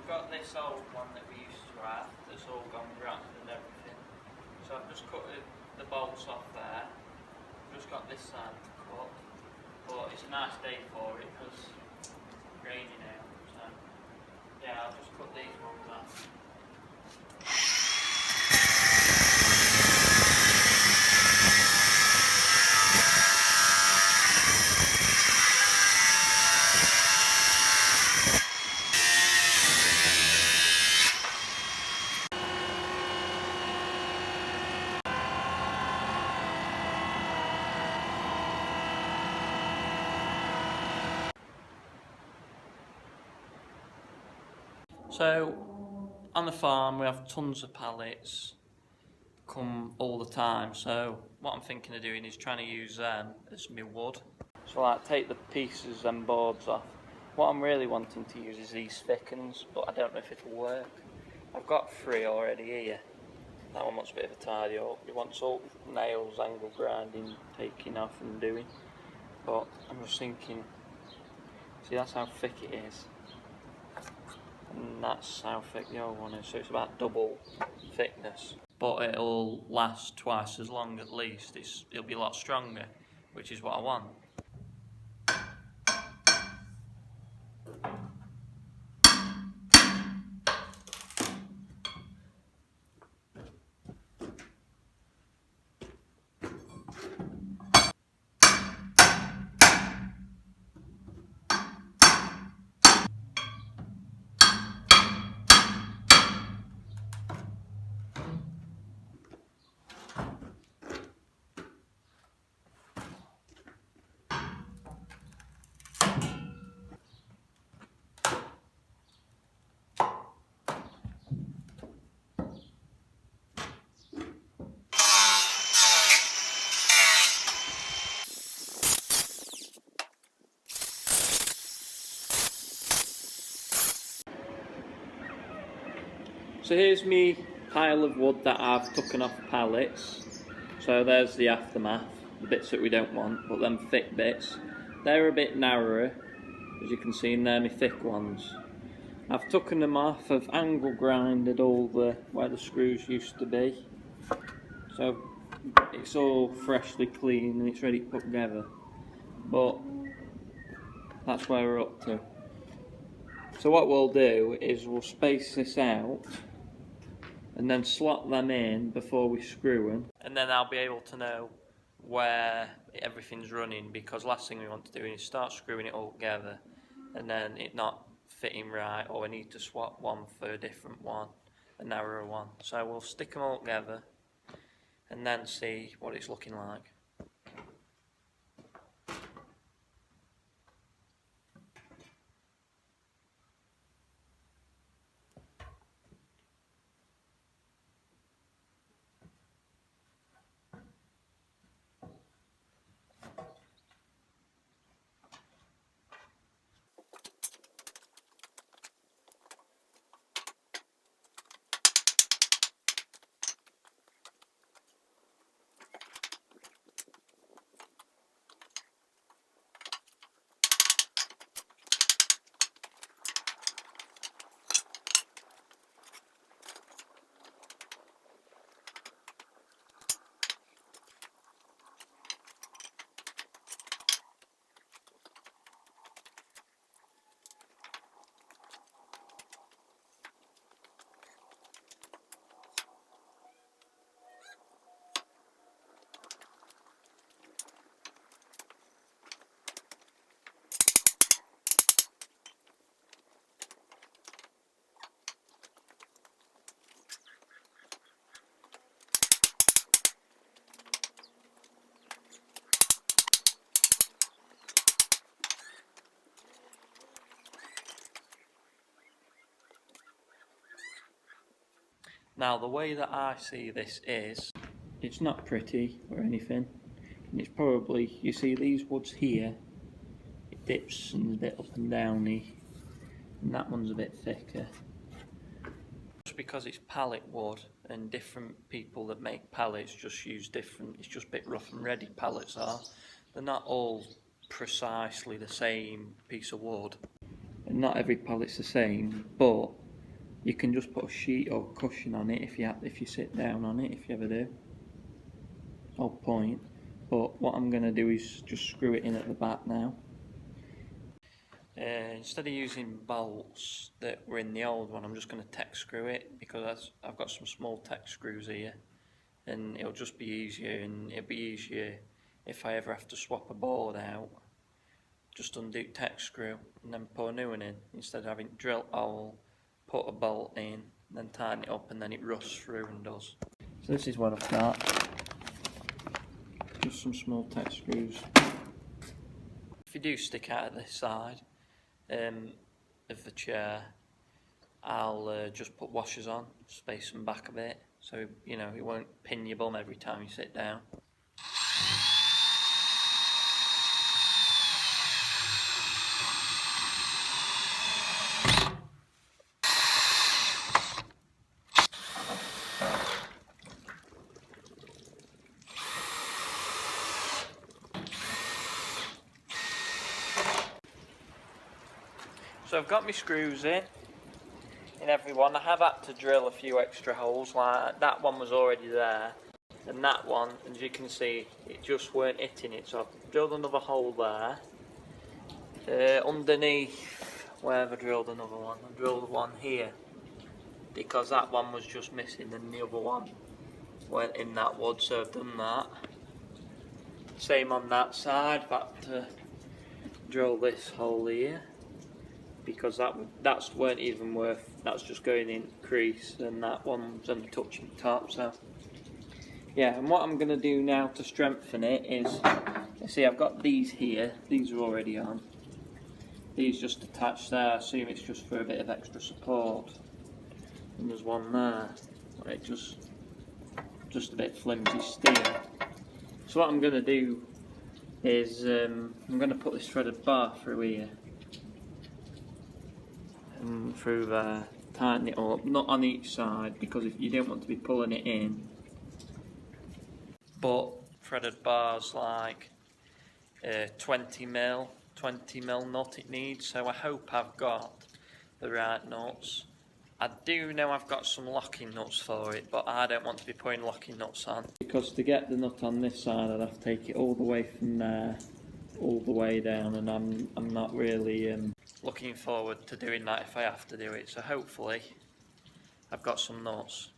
we've got this old one that we used to have that's all gone rotten and everything. So I've just cut the bolts off there. I've just got this side to cut. But it's a nice day for it because it's raining out. So yeah, I'll just cut these ones off. So, on the farm we have tons of pallets come all the time, so what I'm thinking of doing is trying to use them as my wood. So like take the pieces and boards off. What I'm really wanting to use is these thickens, but I don't know if it'll work. I've got 3 already here. That one wants a bit of a tidy up. It wants all nails, angle grinding, taking off and doing. But I'm just thinking, see that's how thick it is. And that's how thick the old one is, so it's about double thickness. But it'll last twice as long at least. It'll be a lot stronger, which is what I want. So here's me pile of wood that I've taken off pallets. So there's the aftermath, the bits that we don't want, but them thick bits. They're a bit narrower, as you can see, and they're my thick ones. I've taken them off, I've angle grinded all where the screws used to be. So it's all freshly clean and it's ready to put together. But that's where we're up to. So what we'll do is we'll space this out and then slot them in before we screw them, and then I'll be able to know where everything's running, because last thing we want to do is start screwing it all together and then it not fitting right, or we need to swap one for a different one, a narrower one. So we'll stick them all together and then see what it's looking like. Now the way that I see this is, it's not pretty or anything, and it's probably, you see these woods here, it dips and is a bit up and downy, and that one's a bit thicker. Just because it's pallet wood, and different people that make pallets just use different, it's just a bit rough and ready pallets are, they're not all precisely the same piece of wood, and not every pallet's the same, but You can just put a sheet or cushion on it if you sit down on it, if you ever do. No point. But what I'm going to do is just screw it in at the back now. Instead of using bolts that were in the old one, I'm just going to tech screw it, because I've got some small tech screws here, and it'll just be easier, and it'll be easier if I ever have to swap a board out. Just undo tech screw and then put a new one in, instead of having to drill a hole, put a bolt in, then tighten it up, and then it rusts through and does. So this is what I've got. Just some small tech screws. If you do stick out at this side of the chair, I'll just put washers on, space them back a bit, so you know it won't pin your bum every time you sit down. So I've got my screws in every one. I have had to drill a few extra holes, like that one was already there, and that one, as you can see, it just weren't hitting it, so I've drilled another hole there. Underneath, where have I drilled another one? I drilled one here, because that one was just missing and the other one went in that wood, so I've done that. Same on that side, I've had to drill this hole here, because that's weren't even worth, that's just going in crease, and that one's only touching the top. So yeah, and what I'm going to do now to strengthen it is, you see I've got these here, these are already on, these just attached there. I assume it's just for a bit of extra support, and there's one there where it just a bit flimsy steel. So what I'm going to do is I'm going to put this threaded bar through here and through there, tighten it up, not on each side because if you don't want to be pulling it in, but threaded bars like 20mm nut it needs, so I hope I've got the right nuts. I do know I've got some locking nuts for it, but I don't want to be putting locking nuts on, because to get the nut on this side I'd have to take it all the way from there all the way down, and I'm not really looking forward to doing that if I have to do it. So hopefully I've got some nuts.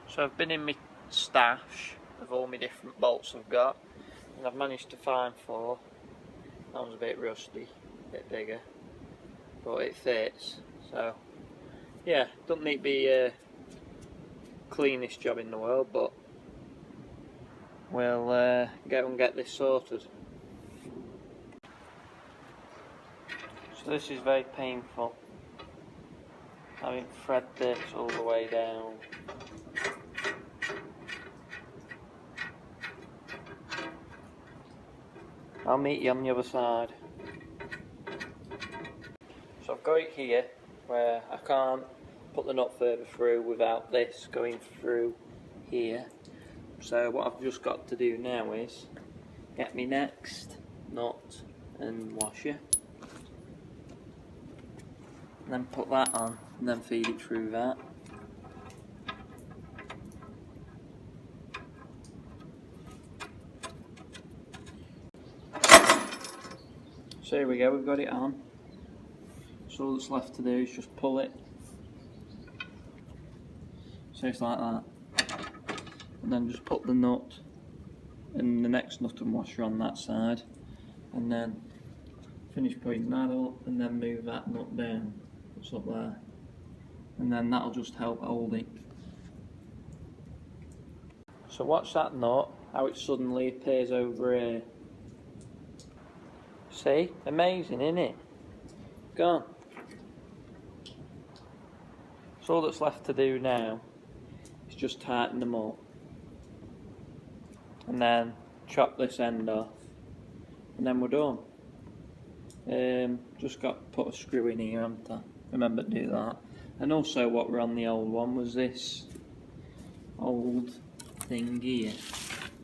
So I've been in my stash of all my different bolts I've got, and I've managed to find 4. That one's a bit rusty, a bit bigger, but it fits. So yeah, doesn't need to be cleanest job in the world, but we'll go and get this sorted. So this is very painful, having thread this all the way down. I'll meet you on the other side. So I've got it here where I can't put the nut further through without this going through here. So what I've just got to do now is get me next nut and washer, and then put that on and then feed it through that. So here we go, we've got it on. So all that's left to do is just pull it. So it's like that. And then just put the nut and the next nut and washer on that side. And then finish putting that up and then move that nut down. It's up there. And then that'll just help hold it. So watch that nut, how it suddenly appears over here. See? Amazing, isn't it? Gone. So all that's left to do now is just tighten them up. And then chop this end off. And then we're done. Just got to put a screw in here, haven't I? Remember to do that. And also what were on the old one was this old thing here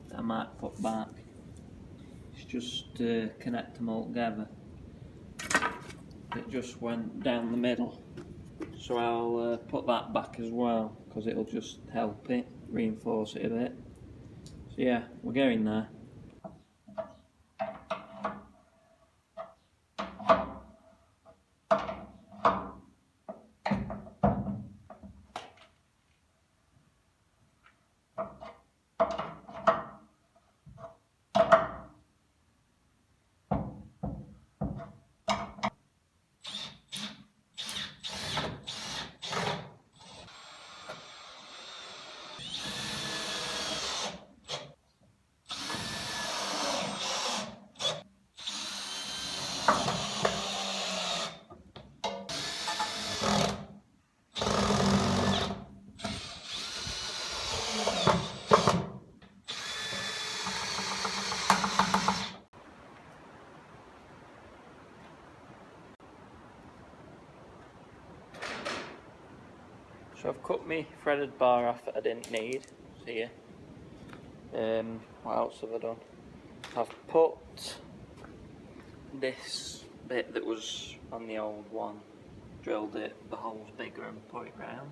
that I might put back. It's just connect them all together. It just went down the middle. So I'll put that back as well, because it'll just help it, reinforce it a bit. So yeah, we're going there. So I've cut my threaded bar off that I didn't need, see ya. What else have I done? I've put this bit that was on the old one, drilled it, the holes bigger and put it round.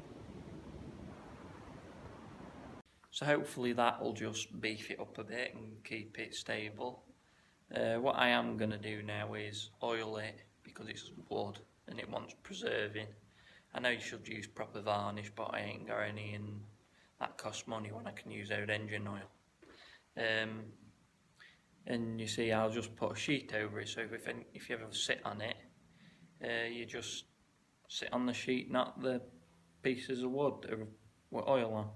So hopefully that will just beef it up a bit and keep it stable. What I am going to do now is oil it, because it's wood and it wants preserving. I know you should use proper varnish, but I ain't got any, and that costs money when I can use old engine oil. And you see, I'll just put a sheet over it, so if you ever sit on it, you just sit on the sheet, not the pieces of wood with oil on.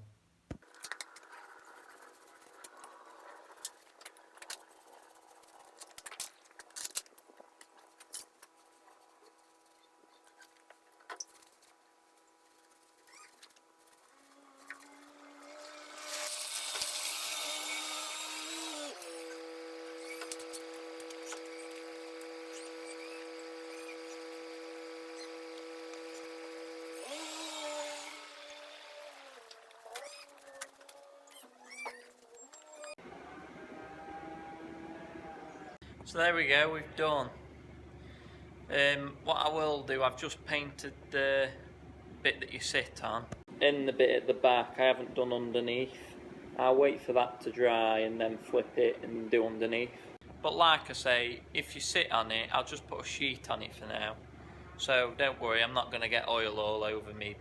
So there we go, we've done. What I will do, I've just painted the bit that you sit on. In the bit at the back, I haven't done underneath. I'll wait for that to dry and then flip it and do underneath. But like I say, if you sit on it, I'll just put a sheet on it for now. So don't worry, I'm not going to get oil all over me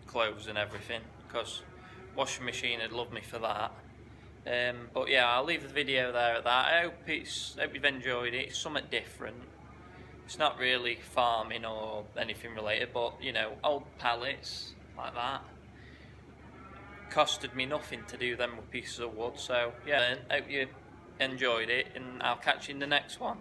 clothes and everything, because washing machine would love me for that. But yeah, I'll leave the video there at that. I hope you've enjoyed it. It's something different. It's not really farming or anything related, but you know, old pallets like that. Costed me nothing to do them with pieces of wood. So yeah, I hope you enjoyed it, and I'll catch you in the next one.